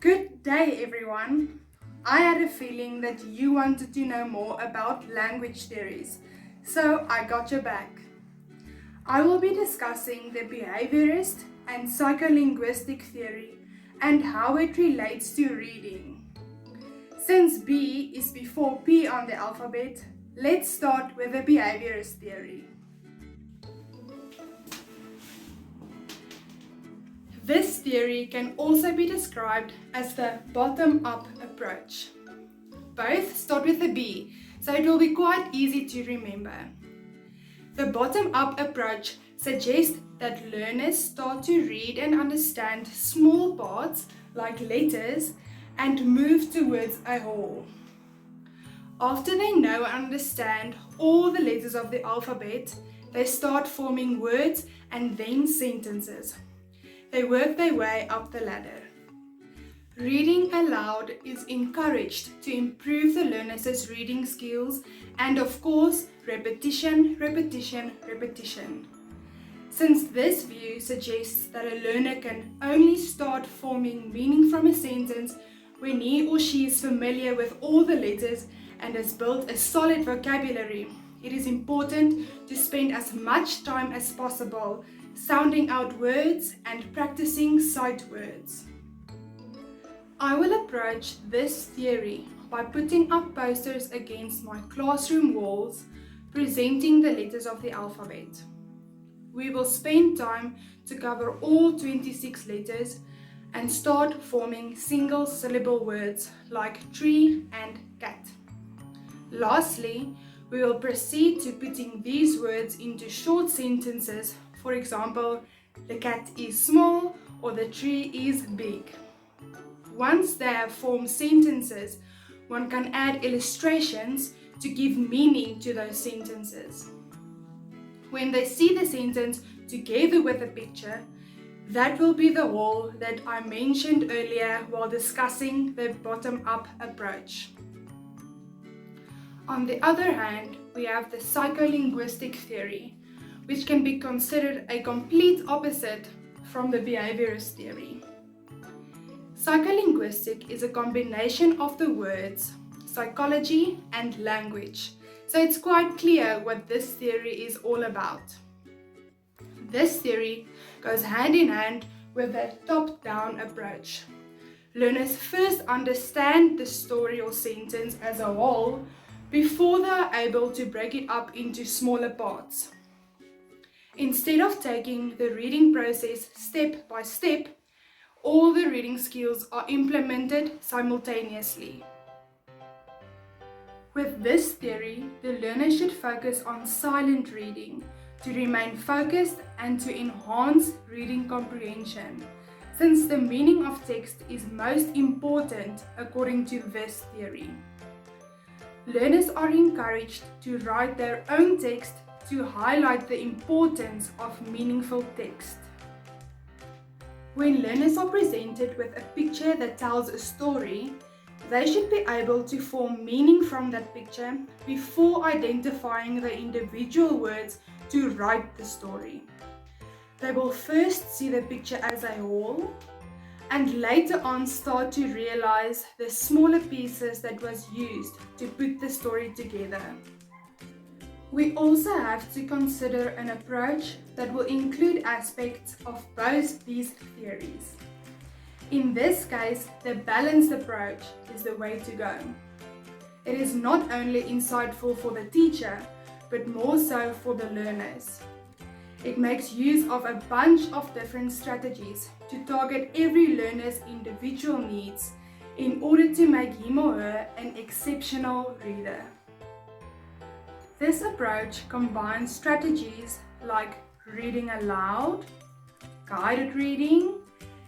Good day, everyone. I had a feeling that you wanted to know more about language theories, so I got your back. I will be discussing the behaviourist and psycholinguistic theory and how it relates to reading. Since B is before P on the alphabet, let's start with the behaviourist theory. This theory can also be described as the bottom-up approach. Both start with a B, so it will be quite easy to remember. The bottom-up approach suggests that learners start to read and understand small parts like letters and move towards a whole. After they know and understand all the letters of the alphabet, they start forming words and then sentences. They work their way up the ladder. Reading aloud is encouraged to improve the learner's reading skills and, of course, repetition. Since this view suggests that a learner can only start forming meaning from a sentence when he or she is familiar with all the letters and has built a solid vocabulary, it is important to spend as much time as possible sounding out words and practicing sight words. I will approach this theory by putting up posters against my classroom walls presenting the letters of the alphabet. We will spend time to cover all 26 letters and start forming single syllable words like tree and cat. Lastly, we will proceed to putting these words into short sentences. For example, the cat is small or the tree is big. Once they have formed sentences, one can add illustrations to give meaning to those sentences. When they see the sentence together with a picture, that will be the whole that I mentioned earlier while discussing the bottom-up approach. On the other hand, we have the psycholinguistic theory, which can be considered a complete opposite from the behaviourist theory. Psycholinguistic is a combination of the words psychology and language, so it's quite clear what this theory is all about. This theory goes hand in hand with the top-down approach. Learners first understand the story or sentence as a whole before they are able to break it up into smaller parts. Instead of taking the reading process step by step, all the reading skills are implemented simultaneously. With this theory, the learner should focus on silent reading to remain focused and to enhance reading comprehension, since the meaning of text is most important according to this theory. Learners are encouraged to write their own text to highlight the importance of meaningful text. When learners are presented with a picture that tells a story, they should be able to form meaning from that picture before identifying the individual words to write the story. They will first see the picture as a whole and later on start to realize the smaller pieces that was used to put the story together. We also have to consider an approach that will include aspects of both these theories. In this case, the balanced approach is the way to go. It is not only insightful for the teacher, but more so for the learners. It makes use of a bunch of different strategies to target every learner's individual needs in order to make him or her an exceptional reader. This approach combines strategies like reading aloud, guided reading,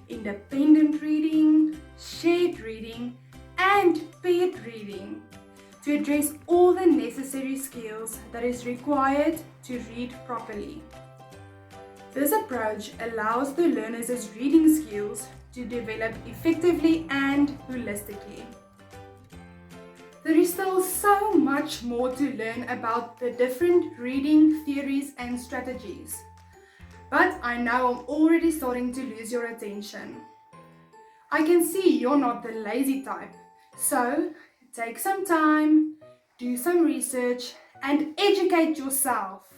independent reading, shared reading, and paired reading to address all the necessary skills that is required to read properly. This approach allows the learner's reading skills to develop effectively and holistically. There is still so much more to learn about the different reading theories and strategies, but I know I'm already starting to lose your attention. I can see you're not the lazy type. So take some time, do some research, and educate yourself.